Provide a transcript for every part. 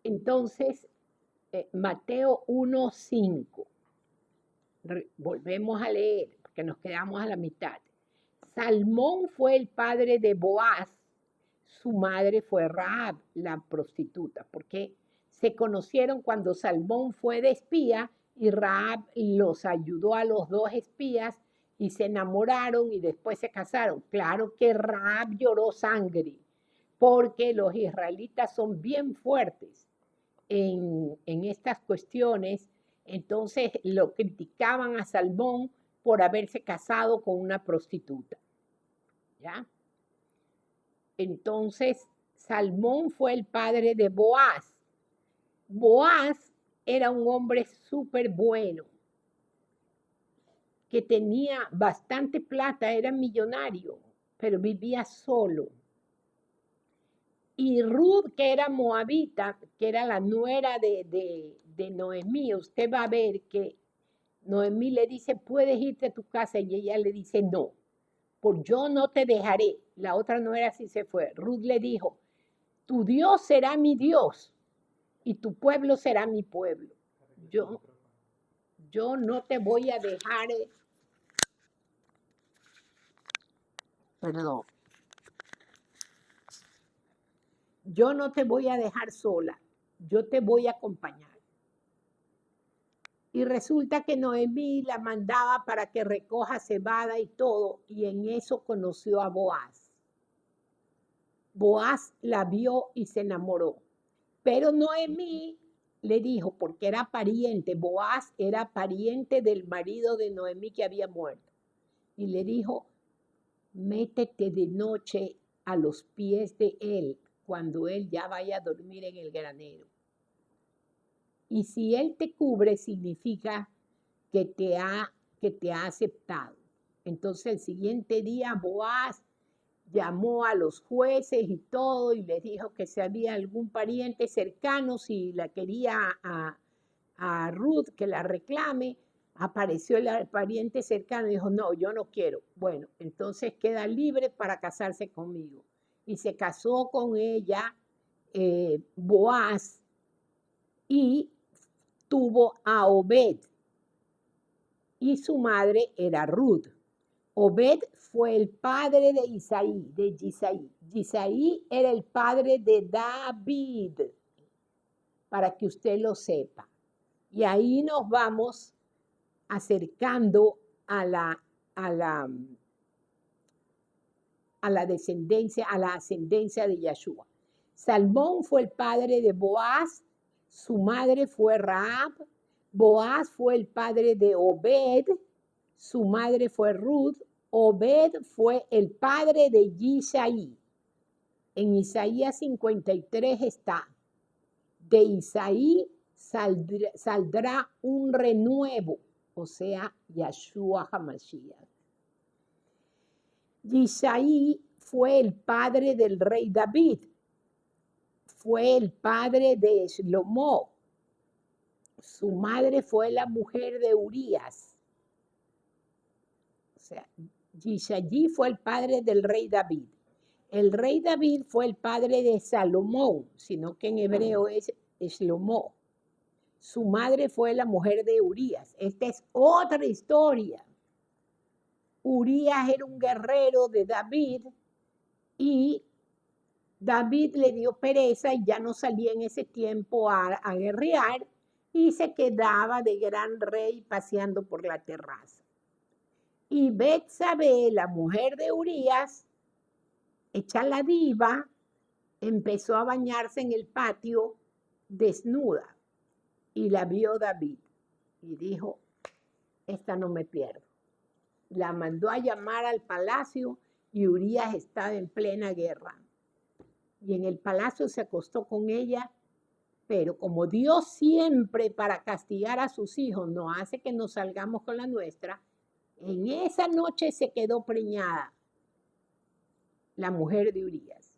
Entonces, Mateo 1:5. Volvemos a leer, porque nos quedamos a la mitad. Salmón fue el padre de Boaz, su madre fue Rahab, la prostituta, porque se conocieron cuando Salmón fue de espía y Rahab los ayudó a los dos espías y se enamoraron y después se casaron. Claro que Rahab lloró sangre, porque los israelitas son bien fuertes en estas cuestiones. Entonces lo criticaban a Salmón por haberse casado con una prostituta. ¿Ya? Entonces, Salmón fue el padre de Boaz. Boaz era un hombre súper bueno, que tenía bastante plata, era millonario, pero vivía solo. Y Ruth, que era moabita, que era la nuera de Noemí, usted va a ver que Noemí le dice, puedes irte a tu casa, y ella le dice, no, por yo no te dejaré. La otra nuera sí se fue. Ruth le dijo, tu Dios será mi Dios y tu pueblo será mi pueblo. Yo no te voy a dejar, perdón, yo no te voy a dejar sola, yo te voy a acompañar. Y resulta que Noemí la mandaba para que recoja cebada y todo, y en eso conoció a Boaz. Boaz la vio y se enamoró. Pero Noemí le dijo, porque era pariente, Boaz era pariente del marido de Noemí que había muerto. Y le dijo, métete de noche a los pies de él cuando él ya vaya a dormir en el granero. Y si él te cubre, significa que te ha aceptado. Entonces el siguiente día Boaz llamó a los jueces y todo y les dijo que si había algún pariente cercano, si la quería a Ruth que la reclame. Apareció el pariente cercano y dijo, no, yo no quiero. Bueno, entonces queda libre para casarse conmigo. Y se casó con ella Boaz y tuvo a Obed. Y su madre era Ruth. Obed fue el padre de Isaí, de Gisaí. Gisaí era el padre de David, para que usted lo sepa. Y ahí nos vamos acercando a la descendencia, a la ascendencia de Yahshua. Salmón fue el padre de Boaz, su madre fue Rahab. Boaz fue el padre de Obed, su madre fue Ruth. Obed fue el padre de Isaí. En Isaías 53 está, de Isaí saldrá un renuevo, o sea, Yahshua HaMashiach. Isaí fue el padre del rey David, fue el padre de Shlomo, su madre fue la mujer de Urías. O sea, Isaí fue el padre del rey David. El rey David fue el padre de Salomón, sino que en hebreo es Shlomo. Su madre fue la mujer de Urías. Esta es otra historia. Urías era un guerrero de David y David le dio pereza y ya no salía en ese tiempo a guerrear y se quedaba de gran rey paseando por la terraza. Y Betsabé, la mujer de Urías, hecha la diva, empezó a bañarse en el patio desnuda y la vio David y dijo, esta no me pierdo. La mandó a llamar al palacio y Urías estaba en plena guerra. Y en el palacio se acostó con ella, pero como Dios siempre para castigar a sus hijos no hace que nos salgamos con la nuestra, en esa noche se quedó preñada la mujer de Urías.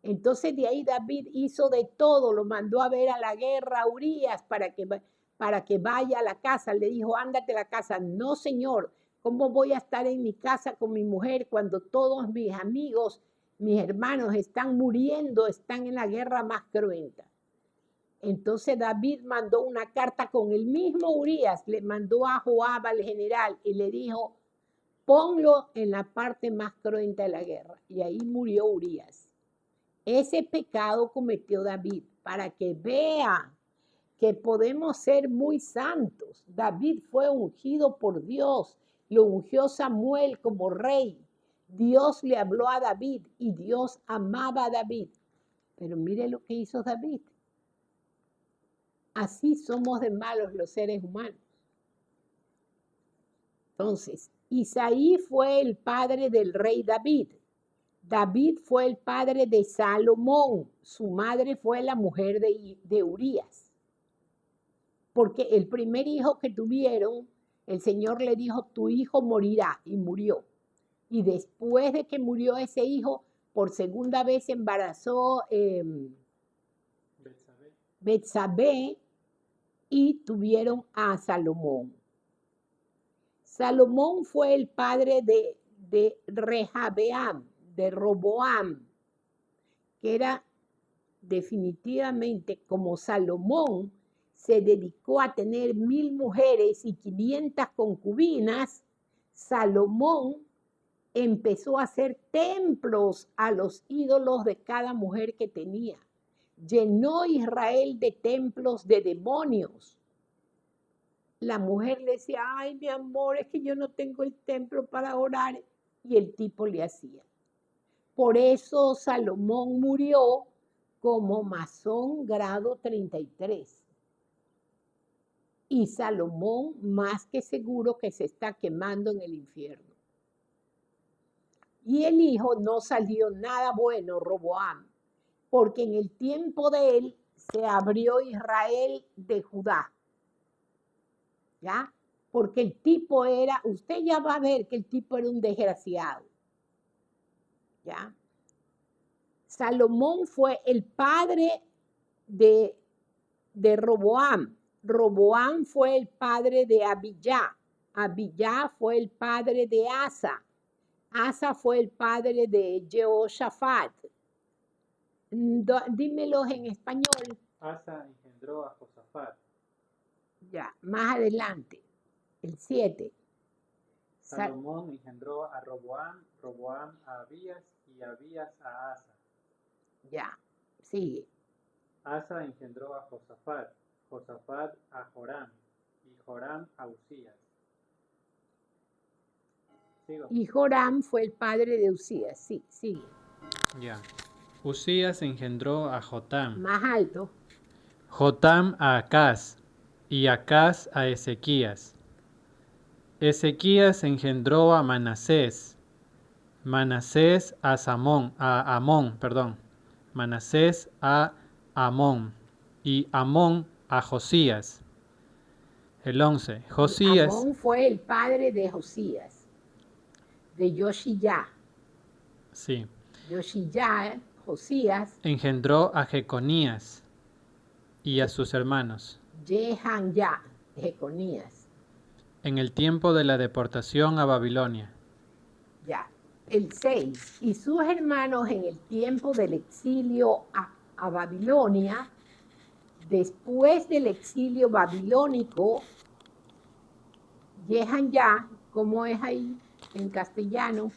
Entonces de ahí David hizo de todo, lo mandó a ver a la guerra a Urías para que vaya a la casa. Le dijo, ándate a la casa. No, señor, ¿cómo voy a estar en mi casa con mi mujer cuando todos mis amigos, mis hermanos están muriendo, están en la guerra más cruenta? Entonces David mandó una carta con el mismo Urías, le mandó a Joab, al general, y le dijo, ponlo en la parte más cruenta de la guerra. Y ahí murió Urías. Ese pecado cometió David, para que vea que podemos ser muy santos. David fue ungido por Dios, lo ungió Samuel como rey. Dios le habló a David y Dios amaba a David. Pero mire lo que hizo David. Así somos de malos los seres humanos. Entonces, Isaí fue el padre del rey David. David fue el padre de Salomón. Su madre fue la mujer de Urías. Porque el primer hijo que tuvieron, el Señor le dijo, tu hijo morirá, y murió. Y después de que murió ese hijo, por segunda vez embarazó Betsabé y tuvieron a Salomón. Salomón fue el padre de Rehabeam, de Roboam, que era definitivamente como Salomón se dedicó a tener 1000 mujeres y 500 concubinas, Salomón empezó a hacer templos a los ídolos de cada mujer que tenía. Llenó Israel de templos de demonios. La mujer le decía, ay, mi amor, es que yo no tengo el templo para orar. Y el tipo le hacía. Por eso Salomón murió como masón grado 33. Y Salomón más que seguro que se está quemando en el infierno. Y el hijo no salió nada bueno, Roboam, porque en el tiempo de él se abrió Israel de Judá. ¿Ya? Porque el tipo era, usted ya va a ver que el tipo era un desgraciado. ¿Ya? Salomón fue el padre de Roboam. Roboam fue el padre de Abiyá. Abiyá fue el padre de Asa. Asa fue el padre de Jehoshafat. Dímelos en español. Asa engendró a Josafat. Ya, más adelante. El 7. Salomón engendró a Roboam, Roboam a Abías y Abías a Asa. Ya, sigue. Asa engendró a Josafat, Josafat a Joram y Joram a Usías. ¿Sigo? Y Joram fue el padre de Usías. Sí, sigue. Ya. Usías engendró a Jotam. Más alto. Jotam a Acaz y Acaz a Ezequías. Ezequías engendró a Manasés. Manasés a Amón. Manasés a Amón y Amón a Josías. El 11. Josías. Amón fue el padre de Josías, de Yoshiyá. Sí. Yoshiyá, Josías. Engendró a Jeconías y a sus hermanos. Jehanyá, Jeconías. En el tiempo de la deportación a Babilonia. Ya. El 6. Y sus hermanos en el tiempo del exilio a Babilonia, después del exilio babilónico, Jehanyá, ¿cómo es ahí en castellano?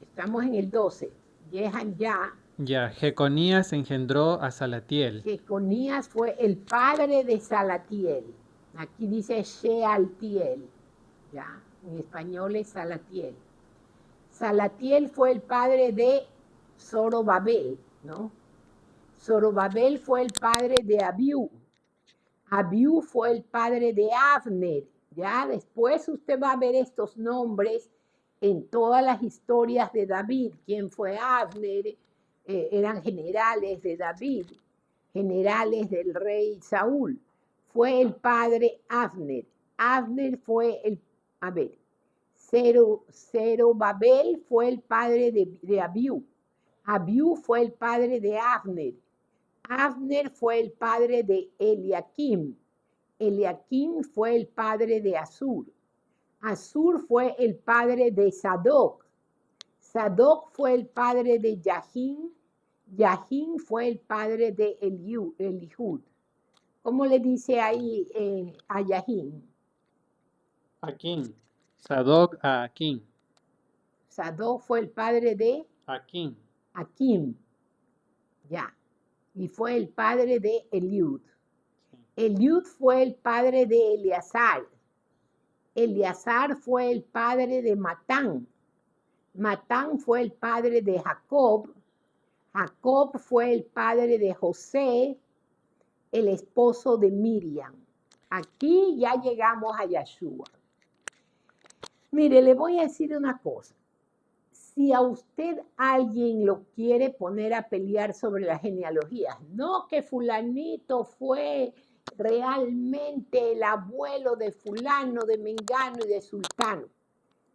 Estamos en el 12. Jehanyá. Ya, Jeconías engendró a Salatiel. Jeconías fue el padre de Salatiel. Aquí dice Shealtiel. Ya, en español es Salatiel. Salatiel fue el padre de Zorobabel, ¿no? Zorobabel fue el padre de Abiú. Abiú fue el padre de Abner. Ya después usted va a ver estos nombres en todas las historias de David. ¿Quién fue Abner? Eran generales de David, generales del rey Saúl. Fue el padre Abner. Abner fue el, Zerubabel fue el padre de Abiú. Abiú fue el padre de Abner. Abner fue el padre de Eliakim. Eliakim fue el padre de Asur. Asur fue el padre de Sadoc. Sadoc fue el padre de Yahin. Yajín fue el padre de Elihud. ¿Cómo le dice ahí a Yajín? Aquín. Sadoc a Aquín. Sadoc fue el padre de Aquín. Akim. Ya. Y fue el padre de Eliud. Sí. Eliud fue el padre de Eleazar. Eleazar fue el padre de Matán. Matán fue el padre de Jacob. Jacob fue el padre de José, el esposo de Miriam. Aquí ya llegamos a Yeshua. Mire, le voy a decir una cosa. Si a usted alguien lo quiere poner a pelear sobre las genealogías, no que fulanito fue realmente el abuelo de fulano, de mengano y de sultano.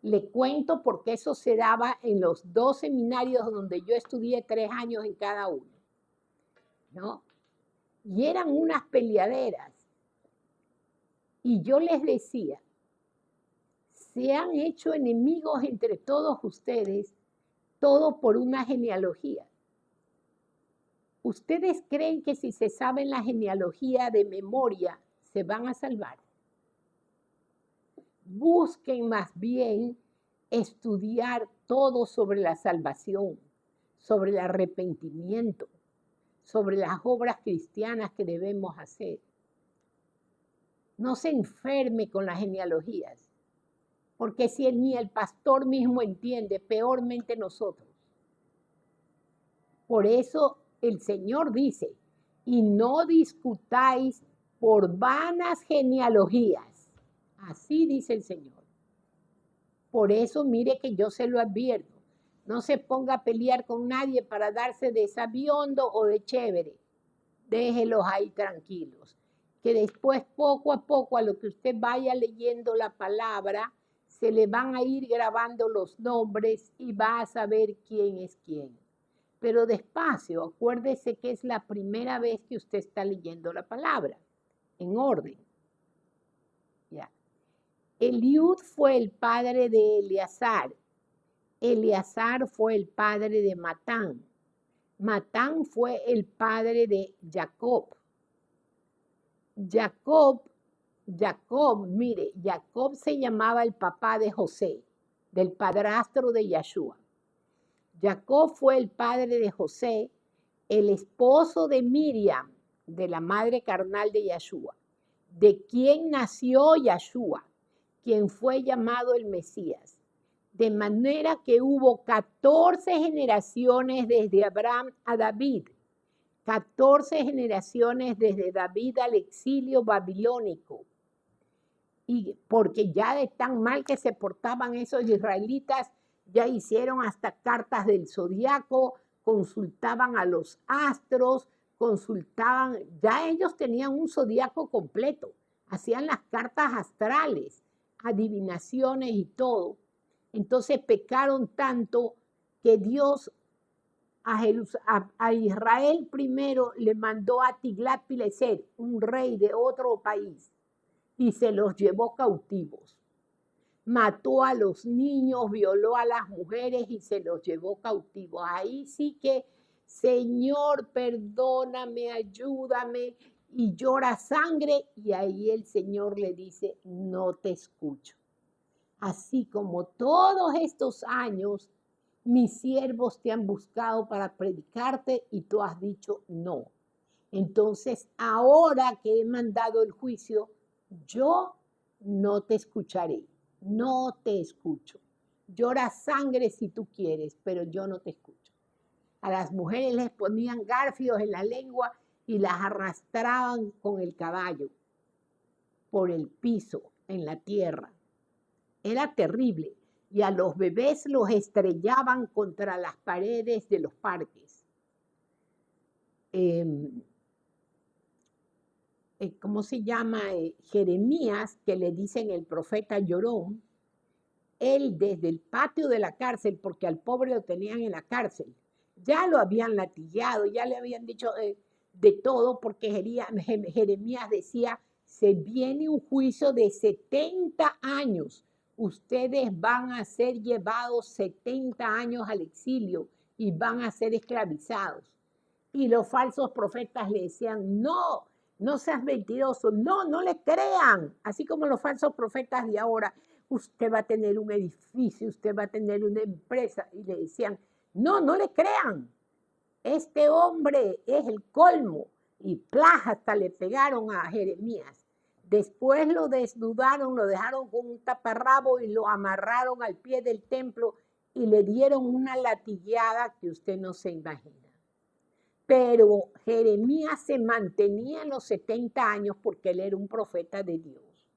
Le cuento porque eso se daba en los 2 seminarios donde yo estudié 3 años en cada uno, ¿no? Y eran unas peleaderas. Y yo les decía, se han hecho enemigos entre todos ustedes, todo por una genealogía. ¿Ustedes creen que si se saben la genealogía de memoria, se van a salvar? Busquen más bien estudiar todo sobre la salvación, sobre el arrepentimiento, sobre las obras cristianas que debemos hacer. No se enferme con las genealogías, porque si ni el pastor mismo entiende, peormente nosotros. Por eso el Señor dice, y no discutáis por vanas genealogías. Así dice el Señor. Por eso mire que yo se lo advierto. No se ponga a pelear con nadie para darse de sabiondo o de chévere. Déjelos ahí tranquilos. Que después, poco a poco, a lo que usted vaya leyendo la palabra, se le van a ir grabando los nombres y va a saber quién es quién. Pero despacio, acuérdese que es la primera vez que usted está leyendo la palabra, en orden. Ya. Eliud fue el padre de Eleazar. Eleazar fue el padre de Matán. Matán fue el padre de Jacob. Mire, Jacob se llamaba el papá de José, del padrastro de Yeshua. Jacob fue el padre de José, el esposo de Miriam, de la madre carnal de Yeshua, de quien nació Yeshua, quien fue llamado el Mesías. De manera que hubo 14 generaciones desde Abraham a David, 14 generaciones desde David al exilio babilónico. Y porque ya de tan mal que se portaban esos israelitas, ya hicieron hasta cartas del zodiaco, consultaban a los astros, ya ellos tenían un zodiaco completo, hacían las cartas astrales, adivinaciones y todo. Entonces pecaron tanto que Dios a Israel primero le mandó a Tiglat-Pileser, un rey de otro país, y se los llevó cautivos. Mató a los niños, violó a las mujeres y se los llevó cautivos. Ahí sí que, Señor, perdóname, ayúdame, y llora sangre, y ahí el Señor le dice, no te escucho. Así como todos estos años, mis siervos te han buscado para predicarte y tú has dicho no. Entonces, ahora que he mandado el juicio, yo no te escucharé, no te escucho. Llora sangre si tú quieres, pero yo no te escucho. A las mujeres les ponían garfios en la lengua y las arrastraban con el caballo por el piso, en la tierra. Era terrible. Y a los bebés los estrellaban contra las paredes de los parques. ¿Cómo se llama? Jeremías, que le dicen el profeta llorón, él desde el patio de la cárcel, porque al pobre lo tenían en la cárcel, ya lo habían latillado, ya le habían dicho de todo, porque Jeremías decía, se viene un juicio de 70 años. Ustedes van a ser llevados 70 años al exilio y van a ser esclavizados. Y los falsos profetas le decían, no, no seas mentiroso, no, no le crean. Así como los falsos profetas de ahora, usted va a tener un edificio, usted va a tener una empresa. Y le decían, no, no le crean. Este hombre es el colmo. Y plaja hasta le pegaron a Jeremías. Después lo desnudaron, lo dejaron con un taparrabo y lo amarraron al pie del templo y le dieron una latigueada que usted no se imagina. Pero Jeremías se mantenía en los 70 años porque él era un profeta de Dios.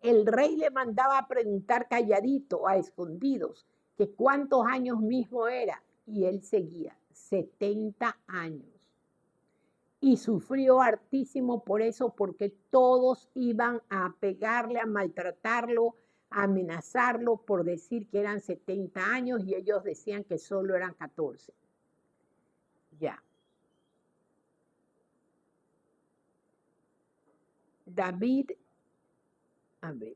El rey le mandaba a preguntar calladito, a escondidos, que cuántos años mismo era. Y él seguía, 70 años. Y sufrió hartísimo por eso, porque todos iban a pegarle, a maltratarlo, a amenazarlo por decir que eran 70 años y ellos decían que solo eran 14. Ya. David, a ver,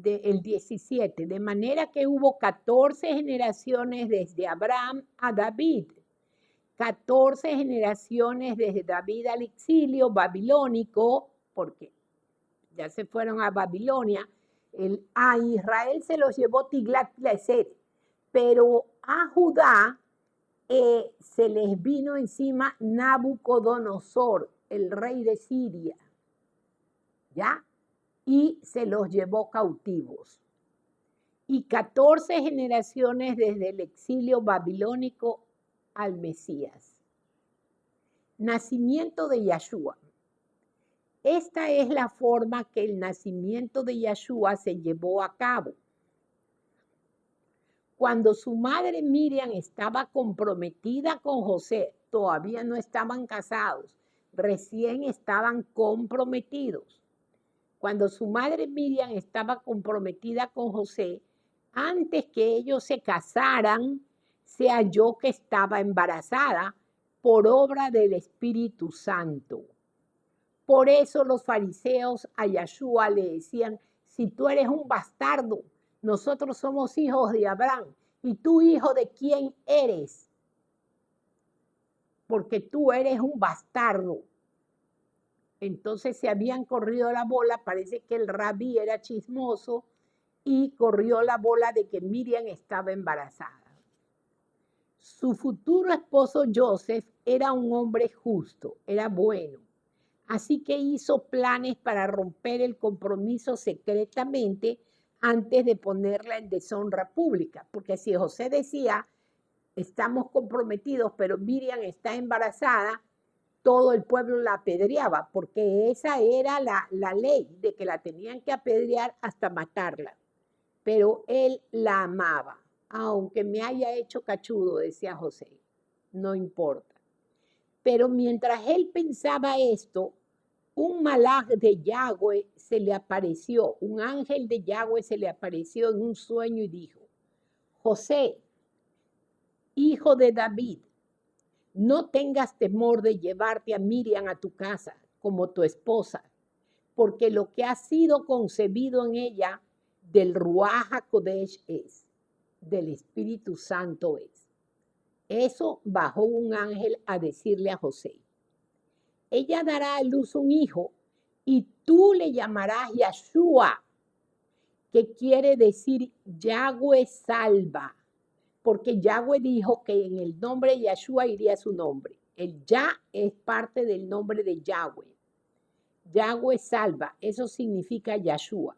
el 17, de manera que hubo 14 generaciones desde Abraham a David, 14 generaciones desde David al exilio babilónico, porque ya se fueron a Babilonia, a Israel se los llevó Tiglat-Pileser, pero a Judá se les vino encima Nabucodonosor, el rey de Siria, ¿ya? Y se los llevó cautivos. Y 14 generaciones desde el exilio babilónico al Mesías. Nacimiento de Yahshua. Esta es la forma que el nacimiento de Yahshua se llevó a cabo. Cuando su madre Miriam estaba comprometida con José, todavía no estaban casados, recién estaban comprometidos. Cuando su madre Miriam estaba comprometida con José, antes que ellos se casaran, se halló que estaba embarazada por obra del Espíritu Santo. Por eso los fariseos a Yahshua le decían, si tú eres un bastardo, nosotros somos hijos de Abraham, ¿y tú hijo de quién eres? Porque tú eres un bastardo. Entonces se habían corrido la bola, parece que el rabí era chismoso y corrió la bola de que Miriam estaba embarazada. Su futuro esposo Joseph era un hombre justo, era bueno. Así que hizo planes para romper el compromiso secretamente antes de ponerla en deshonra pública. Porque si José decía, estamos comprometidos, pero Miriam está embarazada, todo el pueblo la apedreaba, porque esa era la ley, de que la tenían que apedrear hasta matarla. Pero él la amaba, aunque me haya hecho cachudo, decía José, no importa. Pero mientras él pensaba esto, un malaj de Yahweh se le apareció, un ángel de Yahweh se le apareció en un sueño y dijo, José, hijo de David, no tengas temor de llevarte a Miriam a tu casa como tu esposa, porque lo que ha sido concebido en ella del Ruach HaKodesh es, del Espíritu Santo es. Eso bajó un ángel a decirle a José. Ella dará a luz un hijo y tú le llamarás Yahshua, que quiere decir Yahweh salva, porque Yahweh dijo que en el nombre de Yahshua iría su nombre. El Yah es parte del nombre de Yahweh. Yahweh salva, eso significa Yahshua.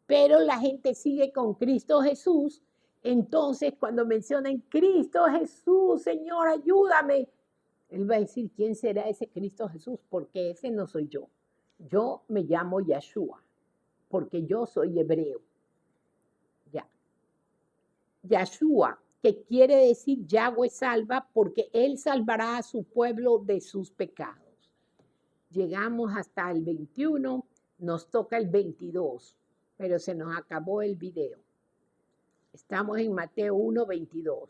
Pero la gente sigue con Cristo Jesús, entonces cuando mencionan Cristo Jesús, Señor, ayúdame, él va a decir, ¿quién será ese Cristo Jesús? Porque ese no soy yo. Yo me llamo Yahshua, porque yo soy hebreo. Ya. Yahshua, que quiere decir Yahweh salva, porque él salvará a su pueblo de sus pecados. Llegamos hasta el 21, nos toca el 22, pero se nos acabó el video. Estamos en Mateo 1:22.